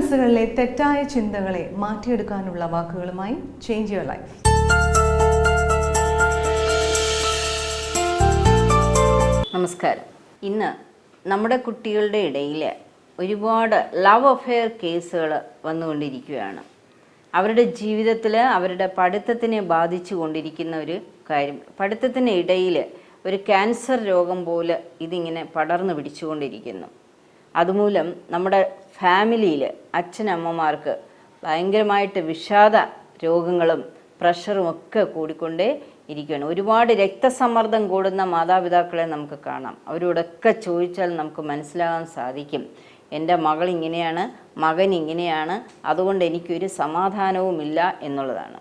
മനസ്സുകളിലെ തെറ്റായ ചിന്തകളെ മാറ്റിയെടുക്കാനുള്ള വാക്കുകളുമായി change your life. നമസ്കാരം. ഇന്ന് നമ്മുടെ കുട്ടികളുടെ ഇടയിൽ ഒരുപാട് ലവ് അഫെയർ കേസുകൾ വന്നുകൊണ്ടിരിക്കുകയാണ്. അവരുടെ ജീവിതത്തിൽ അവരുടെ പഠിത്തത്തിനെ ബാധിച്ചു കൊണ്ടിരിക്കുന്ന ഒരു കാര്യം. പഠിത്തത്തിന് ഇടയിൽ ഒരു ക്യാൻസർ രോഗം പോലെ ഇതിങ്ങനെ പടർന്നു പിടിച്ചുകൊണ്ടിരിക്കുന്നു. അതുമൂലം നമ്മുടെ ഫാമിലിയിൽ അച്ഛനമ്മമാർക്ക് ഭയങ്കരമായിട്ട് വിഷാദ രോഗങ്ങളും പ്രഷറും ഒക്കെ കൂടിക്കൊണ്ടേ ഇരിക്കുകയാണ്. ഒരുപാട് രക്തസമ്മർദ്ദം കൂടുന്ന മാതാപിതാക്കളെ നമുക്ക് കാണാം. അവരോടൊക്കെ ചോദിച്ചാൽ നമുക്ക് മനസ്സിലാകാൻ സാധിക്കും, എൻ്റെ മകൾ ഇങ്ങനെയാണ്, മകൻ ഇങ്ങനെയാണ്, അതുകൊണ്ട് എനിക്കൊരു സമാധാനവുമില്ല എന്നുള്ളതാണ്.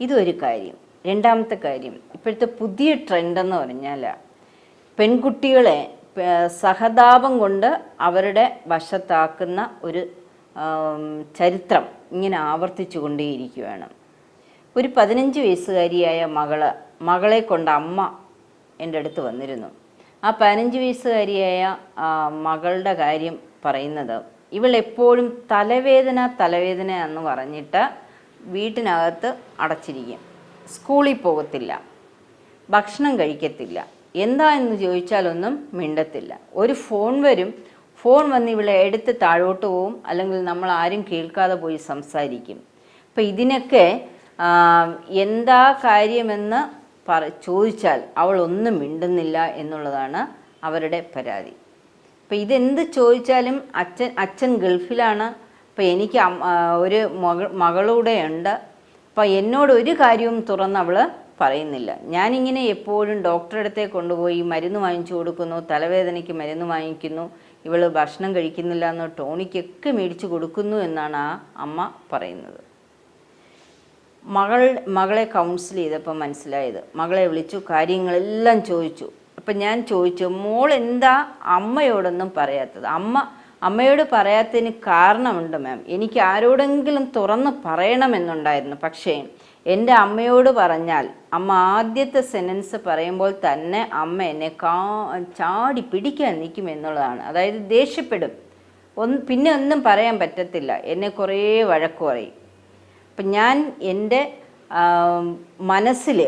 ഇതൊരു കാര്യം. രണ്ടാമത്തെ കാര്യം, ഇപ്പോഴത്തെ പുതിയ ട്രെൻഡെന്ന് പറഞ്ഞാൽ പെൺകുട്ടികളെ സഹതാപം കൊണ്ട് അവരുടെ വശത്താക്കുന്ന ഒരു ചരിത്രം ഇങ്ങനെ ആവർത്തിച്ചു കൊണ്ടേയിരിക്കുകയാണ്. ഒരു 15 വയസ്സുകാരിയായ മകളെ കൊണ്ട് അമ്മ എൻ്റെ അടുത്ത് വന്നിരുന്നു. ആ 15 വയസ്സുകാരിയായ മകളുടെ കാര്യം പറയുന്നത്, ഇവളെപ്പോഴും തലവേദന എന്ന് പറഞ്ഞിട്ട് വീട്ടിനകത്ത് അടച്ചിരിക്കും, സ്കൂളിൽ പോകത്തില്ല, ഭക്ഷണം കഴിക്കത്തില്ല, എന്താ എന്ന് ചോദിച്ചാലൊന്നും മിണ്ടത്തില്ല. ഒരു ഫോൺ വരും, ഫോൺ വന്ന് ഇവളെ എടുത്ത് താഴോട്ട് പോവും, അല്ലെങ്കിൽ നമ്മൾ ആരും കേൾക്കാതെ പോയി സംസാരിക്കും. അപ്പം ഇതിനൊക്കെ എന്താ കാര്യമെന്ന് ചോദിച്ചാൽ അവൾ ഒന്നും മിണ്ടുന്നില്ല എന്നുള്ളതാണ് അവരുടെ പരാതി. അപ്പം ഇതെന്ത് ചോദിച്ചാലും അച്ഛൻ ഗൾഫിലാണ്, അപ്പം എനിക്ക് ഒരു മകളൂടെ ഉണ്ട്, അപ്പം എന്നോട് ഒരു കാര്യവും തുറന്ന് അവൾ പറയുന്നില്ല. ഞാനിങ്ങനെ എപ്പോഴും ഡോക്ടറെ അടുത്തേ കൊണ്ടുപോയി മരുന്ന് വാങ്ങിച്ചു കൊടുക്കുന്നു, തലവേദനയ്ക്ക് മരുന്ന് വാങ്ങിക്കുന്നു, ഇവൾ ഭക്ഷണം കഴിക്കുന്നില്ല എന്ന് ടോണിക്കൊക്കെ മേടിച്ച് കൊടുക്കുന്നു എന്നാണ് ആ അമ്മ പറയുന്നത്. മകളെ കൗൺസിൽ ചെയ്തപ്പോൾ മനസ്സിലായത്, മകളെ വിളിച്ചു, കാര്യങ്ങളെല്ലാം ചോദിച്ചു. അപ്പം ഞാൻ ചോദിച്ചു, മോൾ എന്താ അമ്മയോടൊന്നും പറയാത്തത്? അമ്മയോട് പറയാത്തതിന് കാരണമുണ്ട് മാം, എനിക്ക് ആരോടെങ്കിലും തുറന്ന് പറയണമെന്നുണ്ടായിരുന്നു. പക്ഷേ എൻ്റെ അമ്മയോട് പറഞ്ഞാൽ അമ്മ ആദ്യത്തെ സെൻറ്റൻസ് പറയുമ്പോൾ തന്നെ അമ്മ എന്നെ ചാടി പിടിക്കാൻ നിൽക്കും എന്നുള്ളതാണ്. അതായത് ദേഷ്യപ്പെടും, പിന്നെ ഒന്നും പറയാൻ പറ്റത്തില്ല, എന്നെ കുറേ വഴക്ക് പറയും. അപ്പം ഞാൻ എൻ്റെ മനസ്സിൽ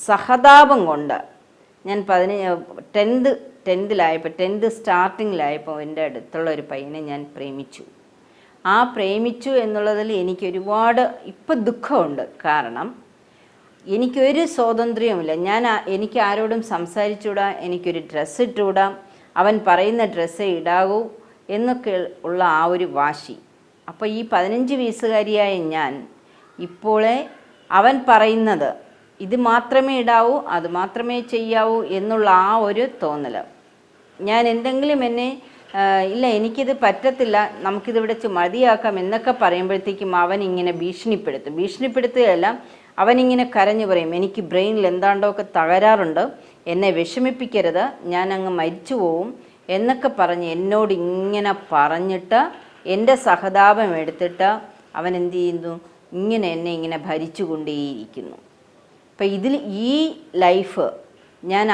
സഹതാപം കൊണ്ട് ഞാൻ 10th സ്റ്റാർട്ടിങ്ങിലായപ്പോൾ എൻ്റെ അടുത്തുള്ള ഒരു പയ്യനെ ഞാൻ പ്രേമിച്ചു. ആ പ്രേമിച്ചു എന്നുള്ളതിൽ എനിക്ക് ഒരുപാട് ഇപ്പം ദുഃഖമുണ്ട്. കാരണം എനിക്കൊരു സ്വാതന്ത്ര്യവുമില്ല. എനിക്ക് ആരോടും സംസാരിച്ചുകൂടാ, എനിക്കൊരു ഡ്രസ്സ് ഇട്ടുകൂടാ, അവൻ പറയുന്ന ഡ്രസ്സേ ഇടാകൂ എന്നൊക്കെ ഉള്ള ആ ഒരു വാശി. അപ്പോൾ ഈ 15 വയസ്സുകാരിയായ ഞാൻ ഇപ്പോളെ അവൻ പറയുന്നത് ഇത് മാത്രമേ ഇടാവൂ, അത് മാത്രമേ ചെയ്യാവൂ എന്നുള്ള ആ ഒരു തോന്നൽ, ഞാൻ എന്തെങ്കിലും ഇല്ല എനിക്കിത് പറ്റത്തില്ല, നമുക്കിതിവിടെ മതിയാക്കാം എന്നൊക്കെ പറയുമ്പോഴത്തേക്കും അവൻ ഇങ്ങനെ ഭീഷണിപ്പെടുത്തുകയല്ല, അവനിങ്ങനെ കരഞ്ഞു പറയും, എനിക്ക് ബ്രെയിനിൽ എന്താണ്ടൊക്കെ തകരാറുണ്ട്, എന്നെ വിഷമിപ്പിക്കരുത്, ഞാൻ അങ്ങ് മരിച്ചു പോവും എന്നൊക്കെ പറഞ്ഞ് എന്നോട് ഇങ്ങനെ പറഞ്ഞിട്ട് എൻ്റെ സഹതാപം എടുത്തിട്ട് അവൻ എന്ത് ചെയ്യുന്നു, എന്നെ ഇങ്ങനെ ഭരിച്ചു കൊണ്ടേയിരിക്കുന്നു. അപ്പം ഈ ലൈഫ് ഞാൻ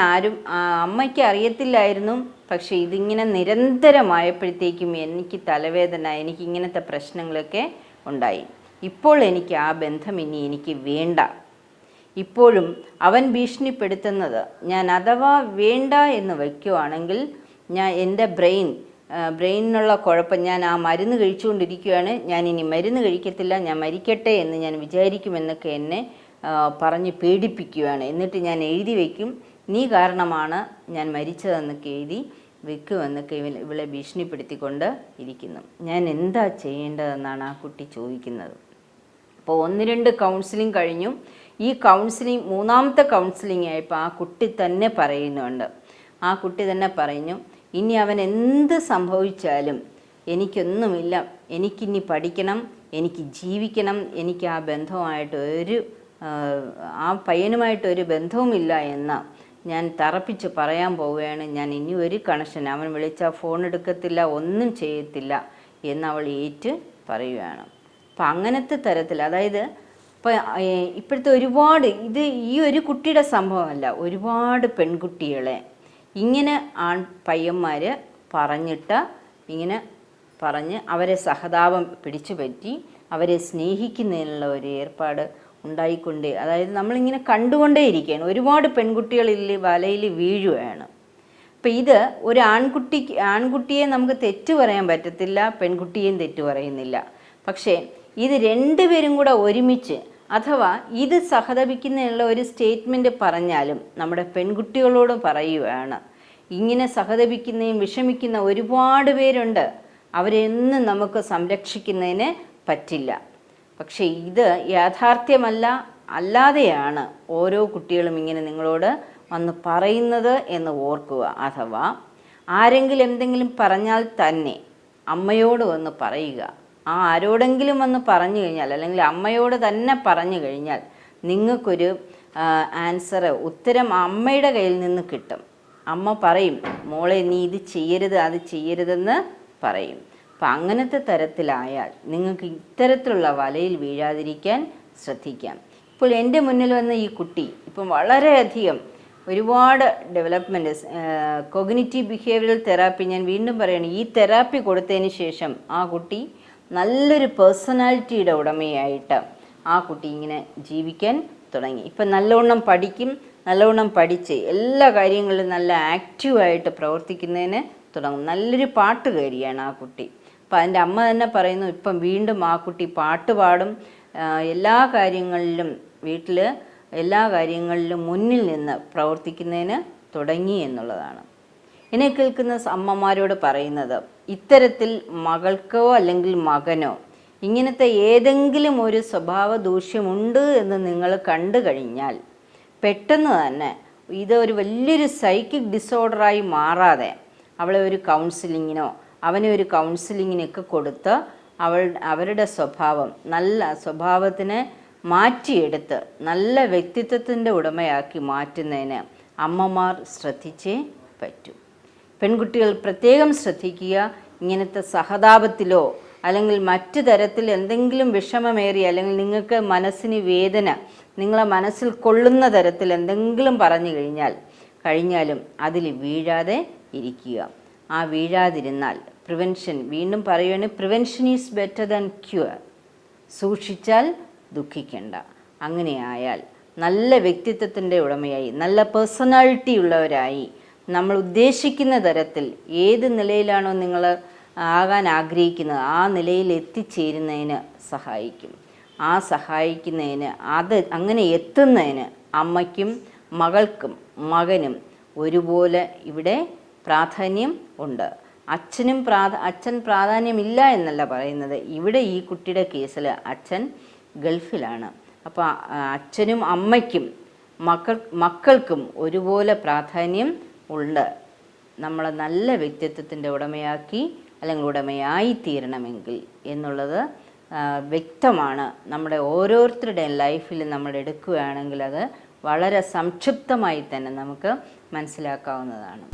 അമ്മയ്ക്ക് അറിയത്തില്ലായിരുന്നു. പക്ഷേ ഇതിങ്ങനെ നിരന്തരമായപ്പോഴത്തേക്കും എനിക്ക് തലവേദന, എനിക്കിങ്ങനത്തെ പ്രശ്നങ്ങളൊക്കെ ഉണ്ടായി. ഇപ്പോൾ എനിക്ക് ആ ബന്ധം ഇനി എനിക്ക് വേണ്ട. ഇപ്പോഴും അവൻ ഭീഷണിപ്പെടുത്തുന്നത് ഞാൻ അഥവാ വേണ്ട എന്ന് വയ്ക്കുവാണെങ്കിൽ എൻ്റെ ബ്രെയിനിനുള്ള കുഴപ്പം, ഞാൻ ആ മരുന്ന് കഴിച്ചുകൊണ്ടിരിക്കുകയാണ്, ഞാൻ ഇനി മരുന്ന് കഴിക്കത്തില്ല, ഞാൻ മരിക്കട്ടെ എന്ന് ഞാൻ വിചാരിക്കുമെന്നൊക്കെ എന്നെ പറഞ്ഞ് പേടിപ്പിക്കുകയാണ്. എന്നിട്ട് ഞാൻ എഴുതി വയ്ക്കും, നീ കാരണമാണ് ഞാൻ മരിച്ചതെന്നൊക്കെ എഴുതി വെക്കുമെന്നൊക്കെ ഇവളെ ഭീഷണിപ്പെടുത്തിക്കൊണ്ട് ഇരിക്കുന്നു. ഞാൻ എന്താ ചെയ്യേണ്ടതെന്നാണ് ആ കുട്ടി ചോദിക്കുന്നത്. അപ്പോൾ 1-2 കൗൺസിലിംഗ് കഴിഞ്ഞു. ഈ കൗൺസിലിംഗ് 3ാമത്തെ കൗൺസിലിംഗ് ആയപ്പോൾ ആ കുട്ടി തന്നെ പറഞ്ഞു, ഇനി അവൻ എന്ത് സംഭവിച്ചാലും എനിക്കൊന്നുമില്ല, എനിക്കിനി പഠിക്കണം, എനിക്ക് ജീവിക്കണം, എനിക്ക് ആ ബന്ധവുമായിട്ട് ആ പയ്യനുമായിട്ടൊരു ബന്ധവുമില്ല എന്ന് ഞാൻ തറപ്പിച്ച് പറയാൻ പോവുകയാണ്. ഞാൻ ഇനി ഒരു കണക്ഷൻ, അവൻ വിളിച്ചാൽ ഫോൺ എടുക്കത്തില്ല, ഒന്നും ചെയ്യത്തില്ല എന്നവൾ പറയുകയാണ്. അപ്പം അങ്ങനത്തെ തരത്തിൽ, അതായത് ഇപ്പോഴത്തെ ഒരുപാട്, ഈ ഒരു കുട്ടിയുടെ സംഭവമല്ല, ഒരുപാട് പെൺകുട്ടികളെ ഇങ്ങനെ പയ്യന്മാർ പറഞ്ഞിട്ട് ഇങ്ങനെ പറഞ്ഞ് അവരെ സഹതാപം പിടിച്ചു പറ്റി അവരെ സ്നേഹിക്കുന്നതിനുള്ള ഒരു ഏർപ്പാട് ഉണ്ടായിക്കൊണ്ടേ, അതായത് നമ്മളിങ്ങനെ കണ്ടുകൊണ്ടേയിരിക്കുകയാണ്. ഒരുപാട് പെൺകുട്ടികളിൽ വലയിൽ വീഴുകയാണ്. അപ്പം ഇത് ഒരു ആൺകുട്ടിയെ നമുക്ക് തെറ്റു പറയാൻ പറ്റത്തില്ല, പെൺകുട്ടിയെയും തെറ്റു പറയുന്നില്ല. പക്ഷേ ഇത് രണ്ടുപേരും കൂടെ ഒരുമിച്ച്, അഥവാ ഇത് സഹതപിക്കുന്നതിനുള്ള ഒരു സ്റ്റേറ്റ്മെൻറ്റ് പറഞ്ഞാലും നമ്മുടെ പെൺകുട്ടികളോട് പറയുകയാണ്, ഇങ്ങനെ സഹതപിക്കുന്നതും വിഷമിക്കുന്ന ഒരുപാട് പേരുണ്ട്, അവരെയൊന്നും നമുക്ക് സംരക്ഷിക്കുന്നതിന് പറ്റില്ല. പക്ഷേ ഇത് യാഥാർത്ഥ്യമല്ല, അല്ലാതെയാണ് ഓരോ കുട്ടികളും ഇങ്ങനെ നിങ്ങളോട് വന്ന് പറയുന്നത് എന്ന് ഓർക്കുക. അഥവാ ആരെങ്കിലും എന്തെങ്കിലും പറഞ്ഞാൽ തന്നെ അമ്മയോട് വന്ന് പറയുക. ആരോടെങ്കിലും വന്ന് പറഞ്ഞു കഴിഞ്ഞാൽ, അല്ലെങ്കിൽ അമ്മയോട് തന്നെ പറഞ്ഞു കഴിഞ്ഞാൽ നിങ്ങൾക്കൊരു ഉത്തരം അമ്മയുടെ കയ്യിൽ നിന്ന് കിട്ടും. അമ്മ പറയും, മോളെ നീ ഇത് ചെയ്യരുത്, അത് ചെയ്യരുതെന്ന് പറയും. അപ്പം അങ്ങനത്തെ തരത്തിലായാൽ നിങ്ങൾക്ക് ഇത്തരത്തിലുള്ള വലയിൽ വീഴാതിരിക്കാൻ ശ്രദ്ധിക്കാം. ഇപ്പോൾ എൻ്റെ മുന്നിൽ വന്ന ഈ കുട്ടി ഇപ്പം വളരെയധികം ഒരുപാട് ഡെവലപ്മെൻറ്റ്, കോഗ്നിറ്റീവ് ബിഹേവിയറൽ തെറാപ്പി, ഞാൻ വീണ്ടും പറയുകയാണ്, ഈ തെറാപ്പി കൊടുത്തതിന് ശേഷം ആ കുട്ടി നല്ലൊരു പേഴ്സണാലിറ്റിയുടെ ഉടമയായിട്ട് ആ കുട്ടി ഇങ്ങനെ ജീവിക്കാൻ തുടങ്ങി. ഇപ്പം നല്ലവണ്ണം പഠിക്കും, നല്ലവണ്ണം പഠിച്ച് എല്ലാ കാര്യങ്ങളിലും നല്ല ആക്റ്റീവായിട്ട് പ്രവർത്തിക്കുന്നതിന് തുടങ്ങും. നല്ലൊരു പാട്ടുകാരിയാണ് ആ കുട്ടി. അപ്പം അതിൻ്റെ അമ്മ തന്നെ പറയുന്നു, ഇപ്പം വീണ്ടും ആ കുട്ടി പാട്ട് പാടും, എല്ലാ കാര്യങ്ങളിലും വീട്ടിൽ എല്ലാ കാര്യങ്ങളിലും മുന്നിൽ നിന്ന് പ്രവർത്തിക്കുന്നതിന് തുടങ്ങി എന്നുള്ളതാണ്. എന്നെ കേൾക്കുന്ന അമ്മമാരോട് പറയുന്നത്, ഇത്തരത്തിൽ മകൾക്കോ അല്ലെങ്കിൽ മകനോ ഇങ്ങനത്തെ ഏതെങ്കിലും ഒരു സ്വഭാവ ദൂഷ്യമുണ്ട് എന്ന് നിങ്ങൾ കണ്ടു കഴിഞ്ഞാൽ പെട്ടെന്ന് തന്നെ ഇത് ഒരു വലിയൊരു സൈക്കിക് ഡിസോർഡറായി മാറാതെ അവളെ ഒരു കൗൺസിലിങ്ങിനോ അവനെ ഒരു കൗൺസിലിങ്ങിനൊക്കെ കൊടുത്ത് അവരുടെ നല്ല സ്വഭാവത്തിനെ മാറ്റിയെടുത്ത് നല്ല വ്യക്തിത്വത്തിൻ്റെ ഉടമയാക്കി മാറ്റുന്നതിന് അമ്മമാർ ശ്രദ്ധിച്ചേ പറ്റൂ. പെൺകുട്ടികൾ പ്രത്യേകം ശ്രദ്ധിക്കുക. ഇങ്ങനത്തെ സഹതാപത്തിലോ അല്ലെങ്കിൽ മറ്റു തരത്തിൽ എന്തെങ്കിലും വിഷമമേറി, അല്ലെങ്കിൽ നിങ്ങൾക്ക് മനസ്സിന് വേദന, നിങ്ങളെ മനസ്സിൽ കൊള്ളുന്ന തരത്തിൽ എന്തെങ്കിലും പറഞ്ഞു കഴിഞ്ഞാലും അതിൽ വീഴാതെ ഇരിക്കുക. ആ വീഴാതിരുന്നാൽ പ്രിവെൻഷൻ, വീണ്ടും പറയുകയാണ്, prevention is better than cure. സൂക്ഷിച്ചാൽ ദുഃഖിക്കേണ്ട. അങ്ങനെയായാൽ നല്ല വ്യക്തിത്വത്തിൻ്റെ ഉടമയായി, നല്ല പേഴ്സണാലിറ്റി ഉള്ളവരായി, നമ്മൾ ഉദ്ദേശിക്കുന്ന തരത്തിൽ ഏത് നിലയിലാണോ നിങ്ങൾ ആകാൻ ആഗ്രഹിക്കുന്നത് ആ നിലയിൽ എത്തിച്ചേരുന്നതിന് സഹായിക്കും. ആ സഹായിക്കുന്നതിന്, അങ്ങനെ എത്തുന്നതിന് അമ്മയ്ക്കും മകൾക്കും മകനും ഒരുപോലെ ഇവിടെ പ്രാധാന്യം ഉണ്ട്. അച്ഛൻ പ്രാധാന്യമില്ല എന്നല്ല പറയുന്നത്. ഇവിടെ ഈ കുട്ടിയുടെ കേസിൽ അച്ഛൻ ഗൾഫിലാണ്. അപ്പോൾ അച്ഛനും അമ്മയ്ക്കും മക്കൾക്കും ഒരുപോലെ പ്രാധാന്യം ഉണ്ട്. നമ്മളെ നല്ല വ്യക്തിത്വത്തിൻ്റെ ഉടമയാക്കി അല്ലെങ്കിൽ ഉടമയായി തീരണമെങ്കിൽ എന്നുള്ളത് വ്യക്തമാണ്. നമ്മുടെ ഓരോരുത്തരുടെയും ലൈഫിൽ നമ്മൾ എടുക്കുകയാണെങ്കിൽ അത് വളരെ സംക്ഷിപ്തമായി തന്നെ നമുക്ക് മനസ്സിലാക്കാവുന്നതാണ്.